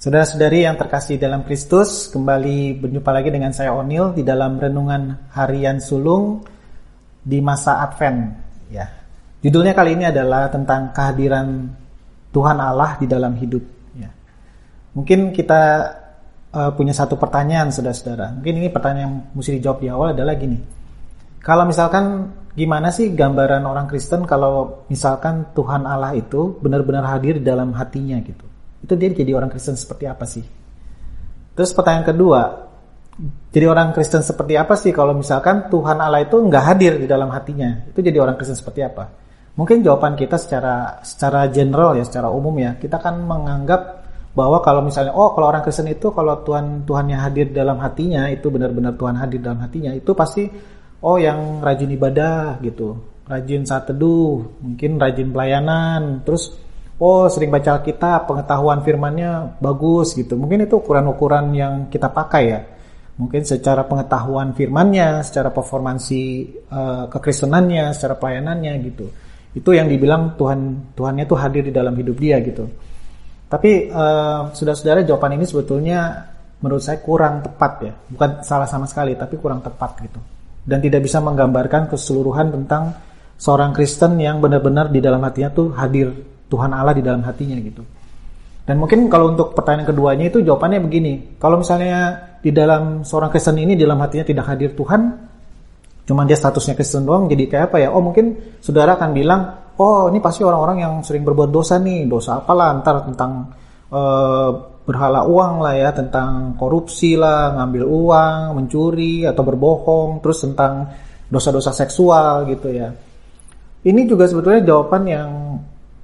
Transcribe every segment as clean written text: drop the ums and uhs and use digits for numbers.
Saudara-saudari yang terkasih dalam Kristus, kembali berjumpa lagi dengan saya Onil di dalam renungan harian sulung di masa Advent. Ya, judulnya kali ini adalah tentang kehadiran Tuhan Allah di dalam hidup. Ya. Mungkin kita punya satu pertanyaan, saudara-saudara. Mungkin ini pertanyaan yang mesti dijawab di awal adalah gini. Kalau misalkan gimana sih gambaran orang Kristen kalau misalkan Tuhan Allah itu benar-benar hadir di dalam hatinya gitu? Itu dia jadi orang Kristen seperti apa sih? Terus pertanyaan kedua, jadi orang Kristen seperti apa sih kalau misalkan Tuhan Allah itu nggak hadir di dalam hatinya? Itu jadi orang Kristen seperti apa? Mungkin jawaban kita secara general ya, secara umum ya, kita kan menganggap bahwa kalau misalnya kalau orang Kristen itu kalau Tuhannya hadir dalam hatinya, itu benar-benar Tuhan hadir dalam hatinya, itu pasti yang rajin ibadah gitu, rajin saat teduh, mungkin rajin pelayanan, terus sering baca Alkitab, pengetahuan firman-nya bagus gitu. Mungkin itu ukuran-ukuran yang kita pakai ya. Mungkin secara pengetahuan firman-nya, secara performansi kekristenannya, secara pelayanannya gitu. Itu yang dibilang Tuhannya tuh hadir di dalam hidup dia gitu. Tapi saudara-saudara, jawaban ini sebetulnya menurut saya kurang tepat ya. Bukan salah sama sekali, tapi kurang tepat gitu. Dan tidak bisa menggambarkan keseluruhan tentang seorang Kristen yang benar-benar di dalam hatinya tuh hadir Tuhan Allah di dalam hatinya gitu. Dan mungkin kalau untuk pertanyaan keduanya itu jawabannya begini. Kalau misalnya di dalam seorang Kristen ini di dalam hatinya tidak hadir Tuhan, cuma dia statusnya Kristen doang, jadi kayak apa ya? Mungkin saudara akan bilang, ini pasti orang-orang yang sering berbuat dosa nih. Dosa apalah, entar tentang berhala uang lah ya, tentang korupsi lah, ngambil uang, mencuri atau berbohong, terus tentang dosa-dosa seksual gitu ya. Ini juga sebetulnya jawaban yang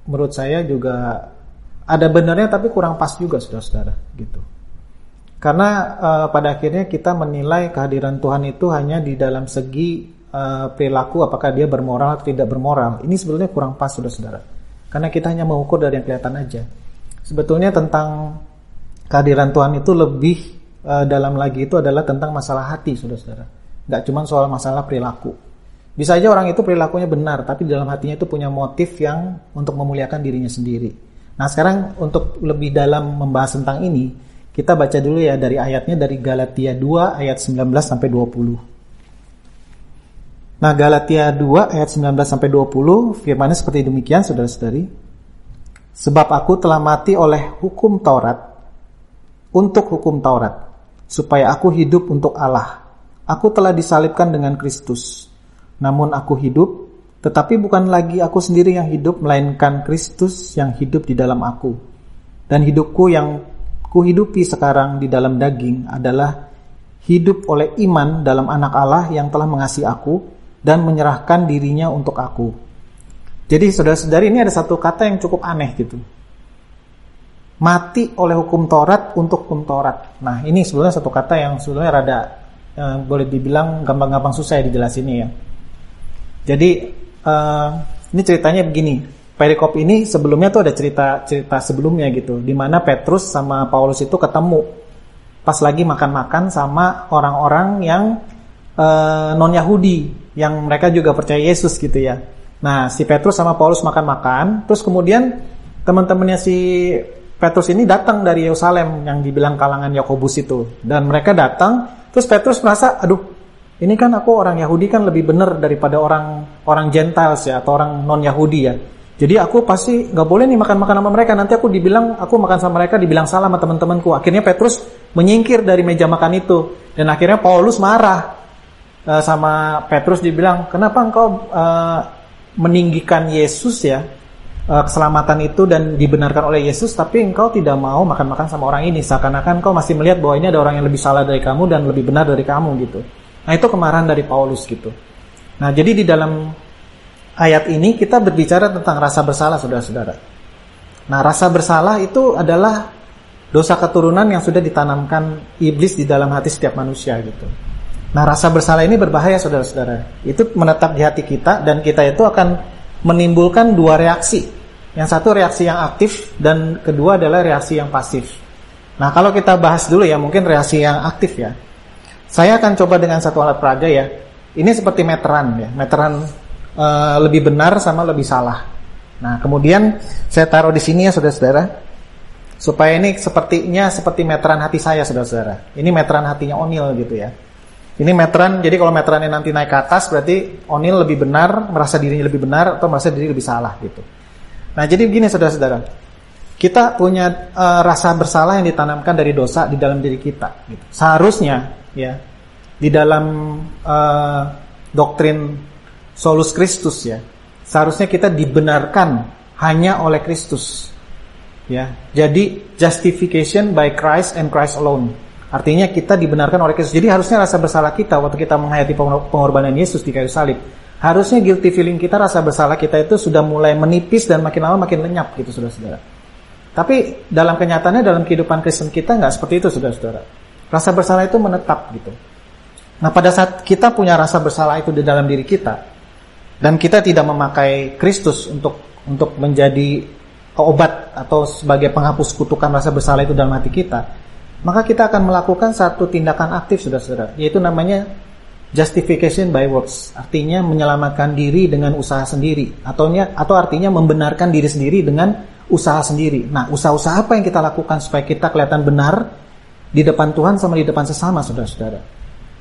menurut saya juga ada benarnya tapi kurang pas juga saudara-saudara gitu. Karena pada akhirnya kita menilai kehadiran Tuhan itu hanya di dalam segi perilaku, apakah dia bermoral atau tidak bermoral. Ini sebetulnya kurang pas saudara-saudara. Karena kita hanya mengukur dari yang kelihatan aja. Sebetulnya tentang kehadiran Tuhan itu lebih dalam lagi itu adalah tentang masalah hati saudara-saudara. Nggak cuma soal masalah perilaku. Bisa aja orang itu perilakunya benar, tapi di dalam hatinya itu punya motif yang untuk memuliakan dirinya sendiri. Nah sekarang untuk lebih dalam membahas tentang ini, kita baca dulu ya dari ayatnya dari Galatia 2 ayat 19 sampai 20. Nah Galatia 2 ayat 19 sampai 20 firman-Nya seperti demikian saudara-saudari. Sebab aku telah mati oleh hukum Taurat, untuk hukum Taurat, supaya aku hidup untuk Allah. Aku telah disalibkan dengan Kristus. Namun aku hidup, tetapi bukan lagi aku sendiri yang hidup, melainkan Kristus yang hidup di dalam aku. Dan hidupku yang kuhidupi sekarang di dalam daging adalah hidup oleh iman dalam anak Allah yang telah mengasihi aku dan menyerahkan dirinya untuk aku. Jadi saudara-saudari, ini ada satu kata yang cukup aneh gitu. Mati oleh hukum Taurat untuk hukum Taurat. Nah ini sebenarnya satu kata yang sebenarnya rada boleh dibilang gampang-gampang susah ya dijelasinnya ya. Jadi ini ceritanya begini. Perikop ini sebelumnya tuh ada cerita sebelumnya gitu, di mana Petrus sama Paulus itu ketemu pas lagi makan-makan sama orang-orang yang non Yahudi yang mereka juga percaya Yesus gitu ya. Nah si Petrus sama Paulus makan-makan, terus kemudian teman-temannya si Petrus ini datang dari Yerusalem yang dibilang kalangan Yakobus itu, dan mereka datang, terus Petrus merasa, ini kan aku orang Yahudi kan lebih benar daripada orang Gentiles ya, atau orang non-Yahudi ya. Jadi aku pasti gak boleh nih makan-makan sama mereka. Nanti aku dibilang, aku makan sama mereka dibilang salah sama teman-temanku. Akhirnya Petrus menyingkir dari meja makan itu. Dan akhirnya Paulus marah sama Petrus, dibilang, kenapa engkau meninggikan Yesus ya, keselamatan itu dan dibenarkan oleh Yesus, tapi engkau tidak mau makan-makan sama orang ini. Seakan-akan engkau masih melihat bahwa ini ada orang yang lebih salah dari kamu dan lebih benar dari kamu gitu. Nah itu kemarahan dari Paulus gitu. Nah jadi di dalam ayat ini kita berbicara tentang rasa bersalah saudara-saudara. Nah rasa bersalah itu adalah dosa keturunan yang sudah ditanamkan iblis di dalam hati setiap manusia gitu. Nah rasa bersalah ini berbahaya saudara-saudara. Itu menetap di hati kita dan kita itu akan menimbulkan dua reaksi. Yang satu reaksi yang aktif dan kedua adalah reaksi yang pasif. Nah kalau kita bahas dulu ya mungkin reaksi yang aktif ya. Saya akan coba dengan satu alat peraga ya. Ini seperti meteran ya. Meteran lebih benar sama lebih salah. Nah, kemudian saya taruh di sini ya saudara-saudara. Supaya ini seperti meteran hati saya, saudara-saudara. Ini meteran hatinya O'Neil gitu ya. Ini meteran, jadi kalau meterannya nanti naik ke atas, berarti O'Neil lebih benar, merasa dirinya lebih benar, atau merasa diri lebih salah gitu. Nah, jadi begini saudara-saudara. Kita punya rasa bersalah yang ditanamkan dari dosa di dalam diri kita. Gitu. Seharusnya, ya, di dalam doktrin solus Christus ya, seharusnya kita dibenarkan hanya oleh Kristus. Ya, jadi justification by Christ and Christ alone. Artinya kita dibenarkan oleh Kristus. Jadi harusnya rasa bersalah kita waktu kita menghayati pengorbanan Yesus di kayu salib, harusnya guilty feeling kita, rasa bersalah kita itu sudah mulai menipis dan makin lama makin lenyap gitu, saudara-saudara. Tapi dalam kenyataannya dalam kehidupan Kristen kita nggak seperti itu, saudara-saudara. Rasa bersalah itu menetap gitu. Nah, pada saat kita punya rasa bersalah itu di dalam diri kita dan kita tidak memakai Kristus untuk menjadi obat atau sebagai penghapus kutukan rasa bersalah itu dalam hati kita, maka kita akan melakukan satu tindakan aktif, saudara-saudara, yaitu namanya justification by works. Artinya menyelamatkan diri dengan usaha sendiri, atau artinya membenarkan diri sendiri dengan usaha sendiri. Nah, usaha-usaha apa yang kita lakukan supaya kita kelihatan benar di depan Tuhan sama di depan sesama, saudara-saudara?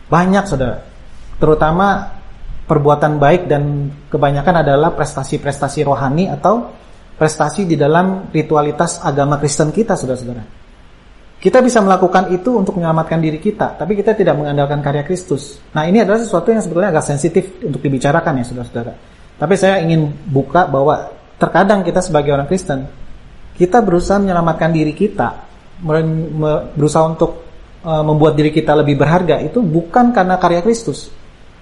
Banyak, saudara. Terutama perbuatan baik dan kebanyakan adalah prestasi-prestasi rohani atau prestasi di dalam ritualitas agama Kristen kita, saudara-saudara. Kita bisa melakukan itu untuk menyelamatkan diri kita, tapi kita tidak mengandalkan karya Kristus. Nah, ini adalah sesuatu yang sebetulnya agak sensitif untuk dibicarakan ya, saudara-saudara. Tapi saya ingin buka bahwa terkadang kita sebagai orang Kristen, kita berusaha menyelamatkan diri kita, berusaha untuk membuat diri kita lebih berharga, itu bukan karena karya Kristus,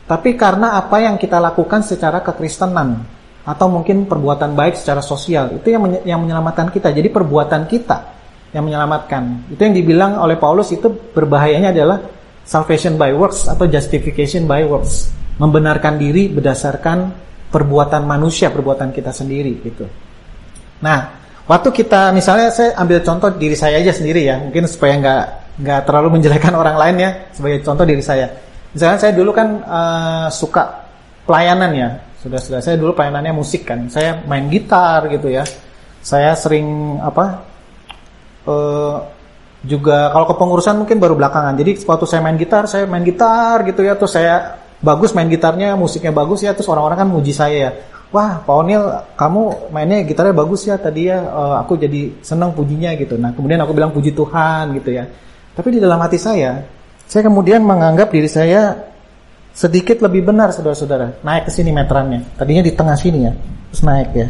tapi karena apa yang kita lakukan secara kekristenan, atau mungkin perbuatan baik secara sosial. Itu yang menyelamatkan kita. Jadi perbuatan kita yang menyelamatkan. Itu yang dibilang oleh Paulus, itu berbahayanya adalah salvation by works atau justification by works. Membenarkan diri berdasarkan perbuatan manusia, perbuatan kita sendiri gitu. Nah, waktu kita, misalnya saya ambil contoh diri saya aja sendiri ya, mungkin supaya nggak terlalu menjelekkan orang lain ya, sebagai contoh diri saya. Misalnya saya dulu kan suka pelayanan ya. Sudah saya dulu pelayanannya musik kan. Saya main gitar gitu ya. Saya sering juga kalau kepengurusan mungkin baru belakangan. Jadi waktu saya main gitar gitu ya. Terus saya bagus main gitarnya, musiknya bagus ya. Terus orang-orang kan muji saya ya. Wah, Pak O'Neil, kamu mainnya gitarnya bagus ya tadi ya. Aku jadi senang pujinya gitu. Nah, kemudian aku bilang puji Tuhan gitu ya. Tapi di dalam hati saya kemudian menganggap diri saya sedikit lebih benar, saudara-saudara. Naik ke sini meterannya. Tadinya di tengah sini ya. Terus naik ya.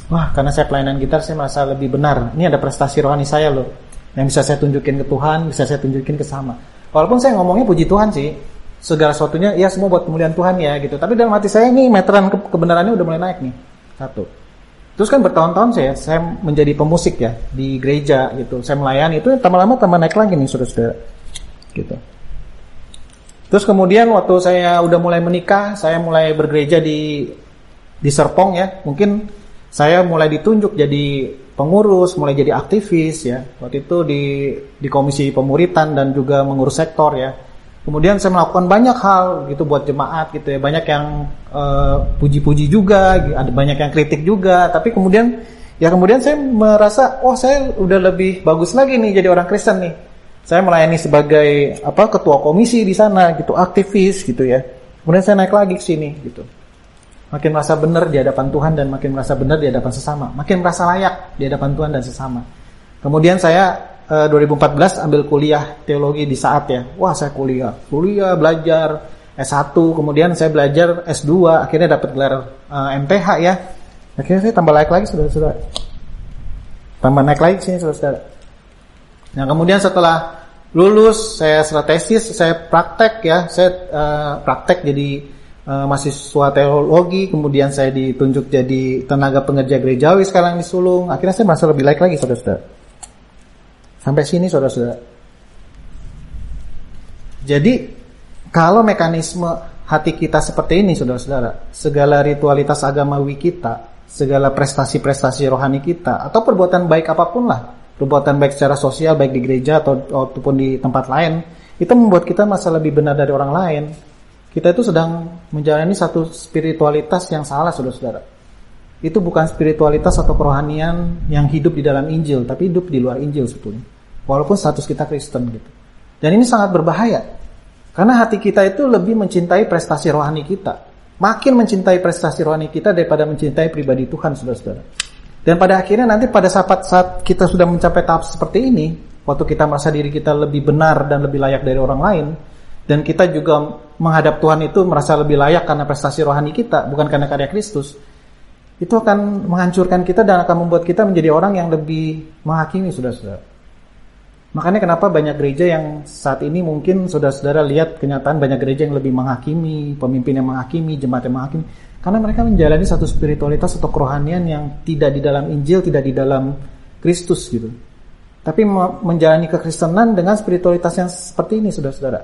Wah, karena saya pelayanan gitar, saya merasa lebih benar. Ini ada prestasi rohani saya loh. Yang bisa saya tunjukin ke Tuhan, bisa saya tunjukin ke sama. Walaupun saya ngomongnya puji Tuhan sih. Segala sesuatunya, ya semua buat kemuliaan Tuhan ya gitu. Tapi dalam hati saya ini meteran kebenarannya udah mulai naik nih. Satu. Terus kan bertahun-tahun saya menjadi pemusik ya. Di gereja gitu. Saya melayani, itu tambah lama tambah naik lagi nih, saudara-saudara. Gitu. Terus kemudian waktu saya udah mulai menikah, saya mulai bergereja di Serpong ya. Mungkin saya mulai ditunjuk jadi pengurus, mulai jadi aktivis ya. Waktu itu di komisi pemuritan dan juga mengurus sektor ya. Kemudian saya melakukan banyak hal gitu buat jemaat gitu ya. Banyak yang puji-puji juga, ada banyak yang kritik juga. Tapi kemudian saya merasa, saya udah lebih bagus lagi nih jadi orang Kristen nih. Saya melayani sebagai ketua komisi di sana gitu, aktivis gitu ya. Kemudian saya naik lagi ke sini gitu. Makin merasa benar di hadapan Tuhan dan makin merasa benar di hadapan sesama. Makin merasa layak di hadapan Tuhan dan sesama. Kemudian saya 2014 ambil kuliah teologi di Saat ya. Wah, saya kuliah belajar S1, kemudian saya belajar S2, akhirnya dapat gelar MTH ya. Akhirnya saya tambah naik lagi, saudara-saudara. Tambah naik lagi sini, saudara-saudara. Nah, kemudian setelah lulus, saya tesis, saya praktek ya. Saya praktek jadi mahasiswa teologi, kemudian saya ditunjuk jadi tenaga pengerja gerejawi sekarang di Sulung. Akhirnya saya merasa lebih layak lagi, saudara-saudara. Sampai sini, saudara-saudara. Jadi, kalau mekanisme hati kita seperti ini, saudara-saudara, segala ritualitas agamawi kita, segala prestasi-prestasi rohani kita, atau perbuatan baik apapun lah, perbuatan baik secara sosial, baik di gereja ataupun di tempat lain, itu membuat kita merasa lebih benar dari orang lain. Kita itu sedang menjalani satu spiritualitas yang salah, saudara-saudara. itu bukan spiritualitas atau kerohanian yang hidup di dalam Injil, tapi hidup di luar Injil sebetulnya. Walaupun status kita Kristen gitu. Dan ini sangat berbahaya. Karena hati kita itu lebih mencintai prestasi rohani kita. Makin mencintai prestasi rohani kita daripada mencintai pribadi Tuhan, saudara-saudara. Dan pada akhirnya nanti pada saat kita sudah mencapai tahap seperti ini, waktu kita merasa diri kita lebih benar dan lebih layak dari orang lain, dan kita juga menghadap Tuhan itu merasa lebih layak karena prestasi rohani kita, bukan karena karya Kristus, itu akan menghancurkan kita dan akan membuat kita menjadi orang yang lebih menghakimi, saudara-saudara. Makanya kenapa banyak gereja yang saat ini mungkin saudara-saudara lihat kenyataan banyak gereja yang lebih menghakimi, pemimpin yang menghakimi, jemaat yang menghakimi, karena mereka menjalani satu spiritualitas atau kerohanian yang tidak di dalam Injil, tidak di dalam Kristus gitu. Tapi menjalani kekristenan dengan spiritualitas yang seperti ini, saudara-saudara.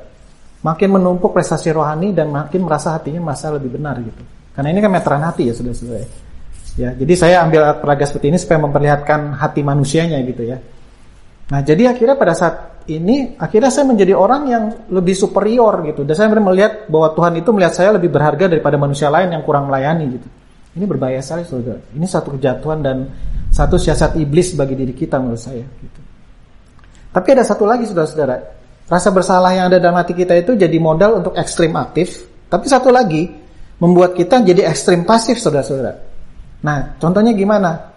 Makin menumpuk prestasi rohani dan makin merasa hatinya merasa lebih benar gitu. Karena ini kan meteran hati ya, saudara-saudara. Ya, jadi saya ambil peraga seperti ini supaya memperlihatkan hati manusianya gitu ya. Nah, jadi akhirnya pada saat ini, akhirnya saya menjadi orang yang lebih superior gitu. Dan saya melihat bahwa Tuhan itu melihat saya lebih berharga daripada manusia lain yang kurang melayani gitu. Ini berbahaya sekali, saudara. Ini satu kejatuhan dan satu siasat iblis bagi diri kita menurut saya gitu. Tapi ada satu lagi, saudara-saudara. Rasa bersalah yang ada dalam hati kita itu jadi modal untuk ekstrim aktif. Tapi satu lagi, membuat kita jadi ekstrim pasif, saudara-saudara. Nah, contohnya gimana?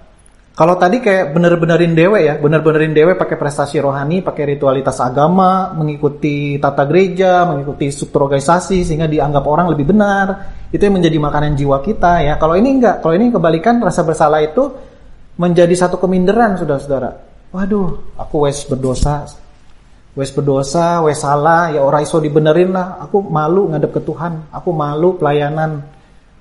Kalau tadi kayak bener-benerin dewe ya, bener-benerin dewe pakai prestasi rohani, pakai ritualitas agama, mengikuti tata gereja, mengikuti struktur organisasi sehingga dianggap orang lebih benar. Itu yang menjadi makanan jiwa kita ya. Kalau ini enggak, kalau ini kebalikan, rasa bersalah itu menjadi satu keminderan, saudara-saudara. Waduh, aku wes berdosa, wes salah, ya orang iso dibenerin lah. Aku malu ngadep ke Tuhan, aku malu pelayanan.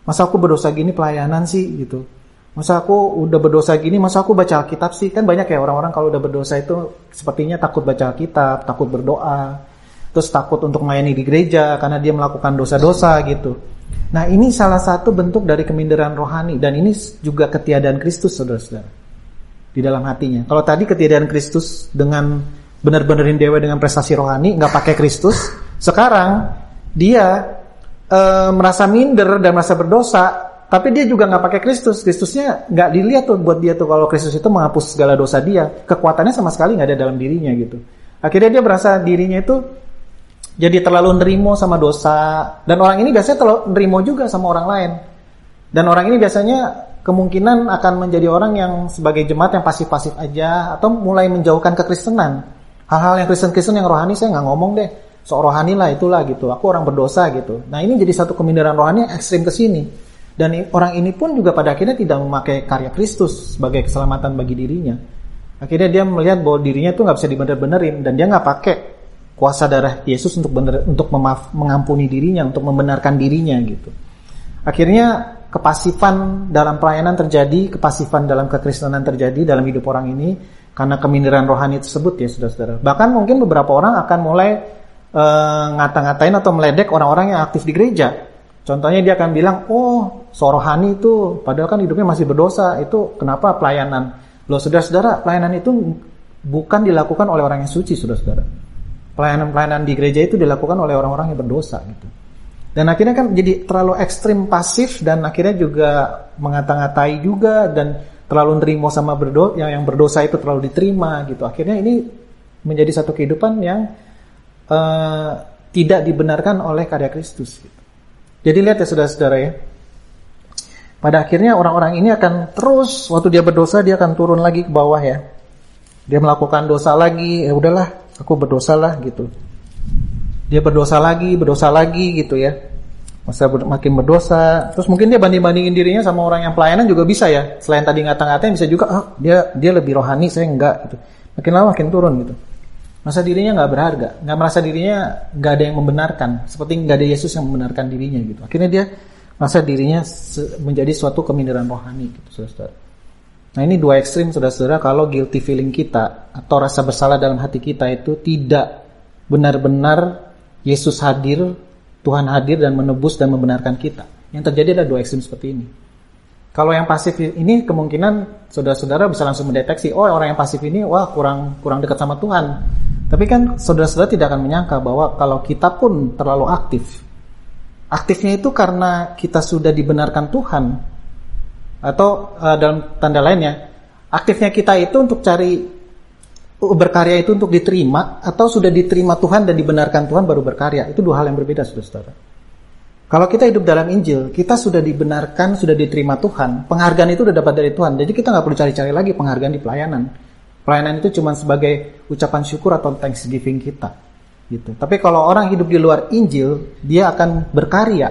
Masa aku berdosa gini pelayanan sih gitu. Masa aku udah berdosa gini, masa aku baca Alkitab sih? Kan banyak ya orang-orang kalau udah berdosa itu sepertinya takut baca Alkitab, takut berdoa, terus takut untuk melayani di gereja karena dia melakukan dosa-dosa gitu. Nah, ini salah satu bentuk dari keminderan rohani dan ini juga ketiadaan Kristus, saudara-saudara, di dalam hatinya. Kalau tadi ketiadaan Kristus dengan benar-benarin dewa dengan prestasi rohani, nggak pakai Kristus, sekarang dia merasa minder dan merasa berdosa. Tapi dia juga nggak pakai Kristus. Kristusnya nggak dilihat tuh buat dia tuh. Kalau Kristus itu menghapus segala dosa dia, kekuatannya sama sekali nggak ada dalam dirinya gitu. Akhirnya dia merasa dirinya itu jadi terlalu nerimo sama dosa. Dan orang ini biasanya terlalu nerimo juga sama orang lain. Dan orang ini biasanya kemungkinan akan menjadi orang yang sebagai jemaat yang pasif-pasif aja atau mulai menjauhkan kekristenan. Hal-hal yang Kristen-Kristen yang rohani saya nggak ngomong deh. Sok rohani lah itulah gitu. Aku orang berdosa gitu. Nah, ini jadi satu keminderan rohani yang ekstrim ke sini. Dan orang ini pun juga pada akhirnya tidak memakai karya Kristus sebagai keselamatan bagi dirinya. Akhirnya dia melihat bahwa dirinya itu nggak bisa dibener-benerin dan dia nggak pakai kuasa darah Yesus untuk mengampuni dirinya, untuk membenarkan dirinya gitu. Akhirnya kepasifan dalam pelayanan terjadi, kepasifan dalam kekristenan terjadi dalam hidup orang ini karena keminderan rohani tersebut ya, saudara-saudara. Bahkan mungkin beberapa orang akan mulai ngata-ngatain atau meledek orang-orang yang aktif di gereja. Contohnya dia akan bilang, oh sorohani itu padahal kan hidupnya masih berdosa, itu kenapa pelayanan? Loh saudara-saudara, pelayanan itu bukan dilakukan oleh orang yang suci, saudara-saudara. Pelayanan-pelayanan di gereja itu dilakukan oleh orang-orang yang berdosa gitu. Dan akhirnya kan jadi terlalu ekstrim pasif dan akhirnya juga mengata-ngatai juga dan terlalu nerimo sama yang berdosa itu terlalu diterima gitu. Akhirnya ini menjadi satu kehidupan yang tidak dibenarkan oleh karya Kristus gitu. Jadi lihat ya saudara-saudara ya. Pada akhirnya orang-orang ini akan terus waktu dia berdosa dia akan turun lagi ke bawah ya. Dia melakukan dosa lagi, ya udahlah, aku berdosa lah gitu. Dia berdosa lagi gitu ya. Masa makin berdosa, terus mungkin dia banding-bandingin dirinya sama orang yang pelayanan juga bisa ya. Selain tadi ngata-ngatain bisa juga dia lebih rohani, saya enggak gitu. Makin lama makin turun gitu. Merasa dirinya nggak berharga, nggak merasa dirinya nggak ada yang membenarkan, seperti nggak ada Yesus yang membenarkan dirinya gitu. Akhirnya dia merasa dirinya menjadi suatu keminderan rohani gitu, saudara-saudara. Nah ini dua ekstrim, saudara-saudara. Kalau guilty feeling kita atau rasa bersalah dalam hati kita itu tidak benar-benar Yesus hadir, Tuhan hadir dan menebus dan membenarkan kita. Yang terjadi adalah dua ekstrim seperti ini. Kalau yang pasif ini kemungkinan saudara-saudara bisa langsung mendeteksi, oh orang yang pasif ini wah kurang dekat sama Tuhan. Tapi kan saudara-saudara tidak akan menyangka bahwa kalau kita pun terlalu aktif. Aktifnya itu karena kita sudah dibenarkan Tuhan. Atau dalam tanda lainnya, aktifnya kita itu untuk cari berkarya itu untuk diterima, atau sudah diterima Tuhan dan dibenarkan Tuhan baru berkarya. Itu dua hal yang berbeda, saudara-saudara. Kalau kita hidup dalam Injil, kita sudah dibenarkan, sudah diterima Tuhan, penghargaan itu sudah dapat dari Tuhan. Jadi kita nggak perlu cari-cari lagi penghargaan di pelayanan. Pelayanan itu cuma sebagai ucapan syukur atau thanksgiving kita. Gitu. Tapi kalau orang hidup di luar Injil, dia akan berkarya,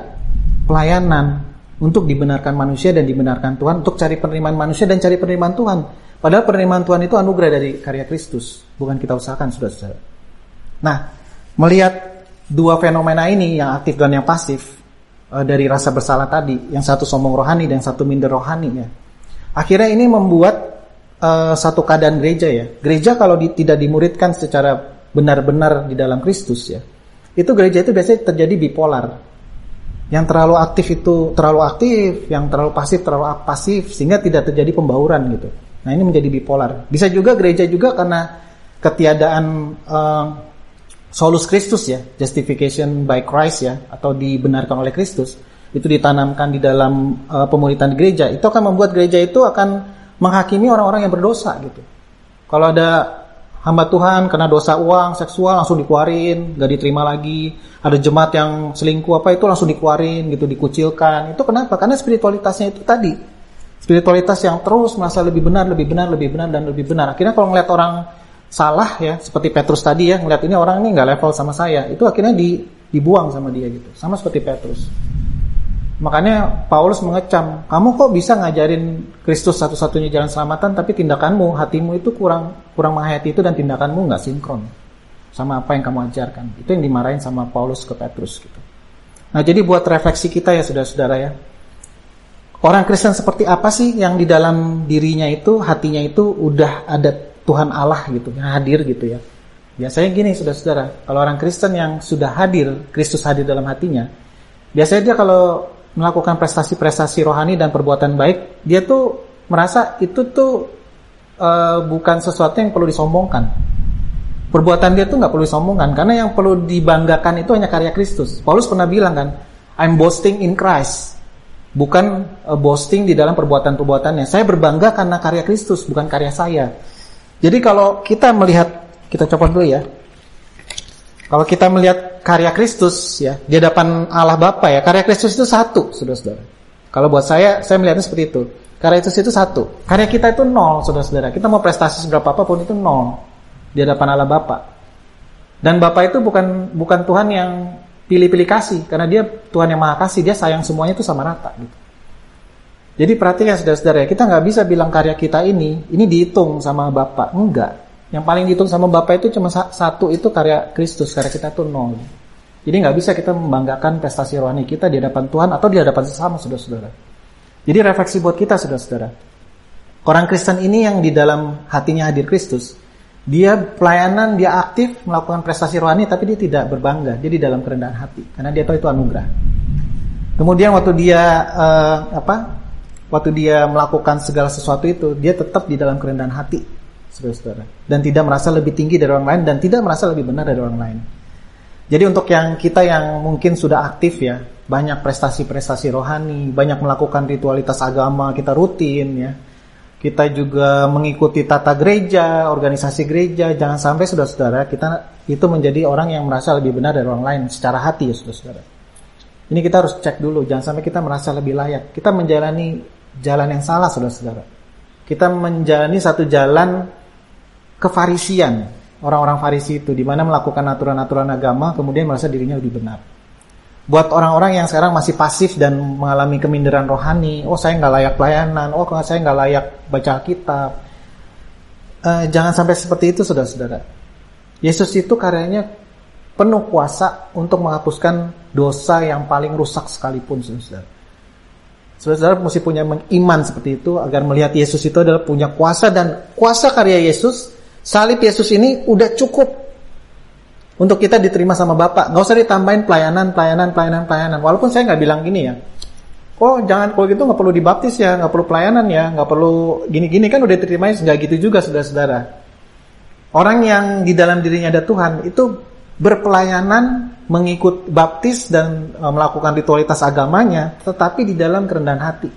pelayanan, untuk dibenarkan manusia dan dibenarkan Tuhan, untuk cari penerimaan manusia dan cari penerimaan Tuhan. Padahal penerimaan Tuhan itu anugerah dari karya Kristus, bukan kita usahakan, saudara-saudara. Nah, melihat dua fenomena ini, yang aktif dan yang pasif, dari rasa bersalah tadi, yang satu sombong rohani dan yang satu minder rohani, ya. Akhirnya ini membuat satu keadaan gereja, ya. Gereja kalau tidak dimuridkan secara benar-benar di dalam Kristus, ya, itu gereja itu biasanya terjadi bipolar. Yang terlalu aktif itu terlalu aktif, yang terlalu pasif, sehingga tidak terjadi pembauran gitu. Nah, ini menjadi bipolar. Bisa juga gereja juga karena ketiadaan solus Kristus, ya, justification by Christ, ya, atau dibenarkan oleh Kristus, itu ditanamkan di dalam pemuritan gereja. Itu akan membuat gereja itu akan menghakimi orang-orang yang berdosa gitu. Kalau ada hamba Tuhan kena dosa uang, seksual, langsung dikeluarin, gak diterima lagi. Ada jemaat yang selingkuh itu langsung dikeluarin gitu, dikucilkan. Itu kenapa? Karena spiritualitasnya itu tadi. Spiritualitas yang terus merasa lebih benar. Akhirnya kalau ngeliat orang salah, ya, seperti Petrus tadi, ya, ngeliat ini orang ini nggak level sama saya, itu akhirnya dibuang sama dia gitu, sama seperti Petrus. Makanya Paulus mengecam, kamu kok bisa ngajarin Kristus satu-satunya jalan selamatan, tapi tindakanmu, hatimu itu kurang menghayati itu, dan tindakanmu nggak sinkron sama apa yang kamu ajarkan. Itu yang dimarahin sama Paulus ke Petrus gitu. Nah, jadi buat refleksi kita, ya, saudara-saudara, ya, orang Kristen seperti apa sih yang di dalam dirinya itu, hatinya itu udah ada Tuhan Allah gitu, yang hadir gitu, ya. Biasanya gini, saudara-saudara, kalau orang Kristen yang sudah hadir, Kristus hadir dalam hatinya, biasanya dia kalau melakukan prestasi-prestasi rohani dan perbuatan baik, dia tuh merasa itu tuh bukan sesuatu yang perlu disombongkan. Perbuatan dia tuh nggak perlu disombongkan, karena yang perlu dibanggakan itu hanya karya Kristus. Paulus pernah bilang kan, I'm boasting in Christ, bukan boasting di dalam perbuatan-perbuatannya. Saya berbangga karena karya Kristus, bukan karya saya. Jadi kalau kita melihat, kita copot dulu, ya. Kalau kita melihat karya Kristus, ya, di hadapan Allah Bapa, ya, karya Kristus itu satu, saudara-saudara. Kalau buat saya melihatnya seperti itu. Karya Kristus itu satu. Karya kita itu nol, saudara-saudara. Kita mau prestasi seberapa apapun itu nol di hadapan Allah Bapa. Dan Bapa itu bukan Tuhan yang pilih-pilih kasih, karena dia Tuhan yang Maha Kasih, dia sayang semuanya itu sama rata gitu. Jadi perhatikan, saudara-saudara, kita nggak bisa bilang karya kita ini dihitung sama Bapa, enggak. Yang paling dihitung sama Bapa itu cuma satu, itu karya Kristus, karya kita itu nol. Jadi nggak bisa kita membanggakan prestasi rohani kita di hadapan Tuhan atau di hadapan sesama, saudara-saudara. Jadi refleksi buat kita, saudara-saudara. Orang Kristen ini yang di dalam hatinya hadir Kristus, dia pelayanan, dia aktif melakukan prestasi rohani, tapi dia tidak berbangga, dia di dalam kerendahan hati, karena dia tahu itu anugerah. Kemudian waktu dia melakukan segala sesuatu itu, dia tetap di dalam kerendahan hati, saudara-saudara, dan tidak merasa lebih tinggi dari orang lain, dan tidak merasa lebih benar dari orang lain. Jadi untuk yang kita yang mungkin sudah aktif, ya, banyak prestasi-prestasi rohani, banyak melakukan ritualitas agama, kita rutin, ya, kita juga mengikuti tata gereja, organisasi gereja, jangan sampai, saudara-saudara, kita itu menjadi orang yang merasa lebih benar dari orang lain secara hati, ya, saudara-saudara. Ini kita harus cek dulu, jangan sampai kita merasa lebih layak. Kita menjalani jalan yang salah, saudara-saudara. Kita menjalani satu jalan kefarisian, orang-orang Farisi itu, di mana melakukan aturan-aturan agama, kemudian merasa dirinya lebih benar. Buat orang-orang yang sekarang masih pasif dan mengalami keminderan rohani, oh saya nggak layak pelayanan, oh saya nggak layak baca Alkitab. Jangan sampai seperti itu, saudara-saudara. Yesus itu karyanya penuh kuasa untuk menghapuskan dosa yang paling rusak sekalipun, saudara. Saudara mesti punya iman seperti itu agar melihat Yesus itu adalah punya kuasa, dan kuasa karya Yesus, salib Yesus ini udah cukup untuk kita diterima sama Bapa. Nggak usah ditambahin pelayanan. Walaupun saya nggak bilang gini, ya, oh jangan, kalau gitu nggak perlu dibaptis, ya, nggak perlu pelayanan, ya, nggak perlu gini-gini, kan udah diterima. Nggak gitu juga, saudara-saudara. Orang yang di dalam dirinya ada Tuhan itu berpelayanan, mengikut baptis dan melakukan ritualitas agamanya, tetapi di dalam kerendahan hati.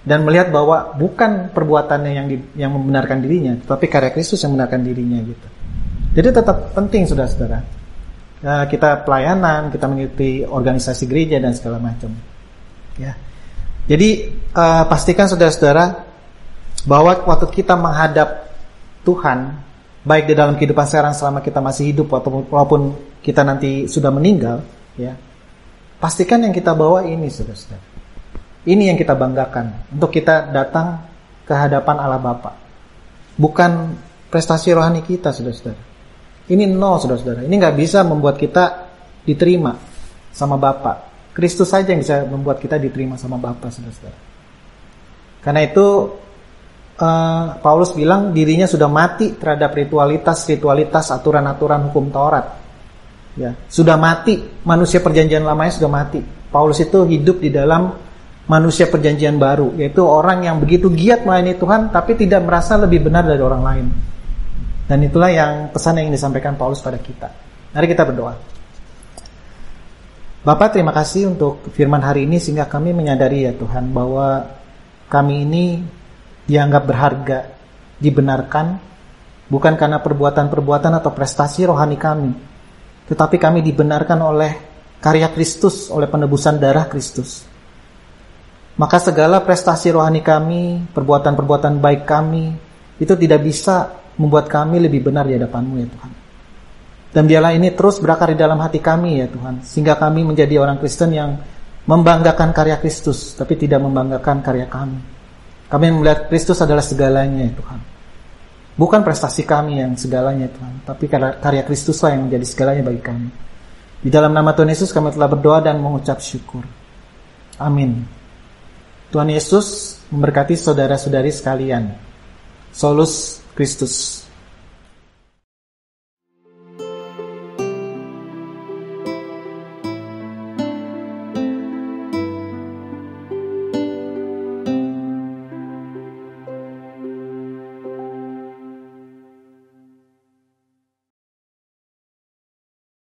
dan melihat bahwa bukan perbuatannya yang membenarkan dirinya, tetapi karya Kristus yang membenarkan dirinya gitu. Jadi tetap penting saudara-saudara. Kita pelayanan, kita mengikuti organisasi gereja dan segala macam. Ya. Jadi pastikan saudara-saudara bahwa waktu kita menghadap Tuhan, baik di dalam kehidupan sekarang selama kita masih hidup walaupun kita nanti sudah meninggal, ya. Pastikan yang kita bawa ini saudara-saudara. Ini yang kita banggakan untuk kita datang ke hadapan Allah Bapa. Bukan prestasi rohani kita saudara-saudara. Ini nol saudara-saudara. Ini gak bisa membuat kita diterima sama Bapa. Kristus saja yang bisa membuat kita diterima sama Bapa saudara-saudara. Karena itu Paulus bilang dirinya sudah mati terhadap ritualitas, aturan-aturan hukum Taurat. Ya, sudah mati. Manusia perjanjian lamanya sudah mati. Paulus itu hidup di dalam manusia perjanjian baru, yaitu orang yang begitu giat melayani Tuhan tapi tidak merasa lebih benar dari orang lain. Dan itulah yang pesan yang disampaikan Paulus pada kita. Mari kita berdoa. Bapa, terima kasih untuk firman hari ini sehingga kami menyadari ya Tuhan bahwa kami ini dianggap berharga, dibenarkan bukan karena perbuatan-perbuatan atau prestasi rohani kami, tetapi kami dibenarkan oleh karya Kristus, oleh penebusan darah Kristus. Maka segala prestasi rohani kami, perbuatan-perbuatan baik kami, itu tidak bisa membuat kami lebih benar di hadapan-Mu ya Tuhan. Dan biarlah ini terus berakar di dalam hati kami ya Tuhan, sehingga kami menjadi orang Kristen yang membanggakan karya Kristus, tapi tidak membanggakan karya kami. Kami melihat Kristus adalah segalanya ya Tuhan. Bukan prestasi kami yang segalanya ya Tuhan, tapi karya Kristuslah yang menjadi segalanya bagi kami. Di dalam nama Tuhan Yesus kami telah berdoa dan mengucap syukur. Amin. Tuhan Yesus memberkati saudara-saudari sekalian. Solus Christus.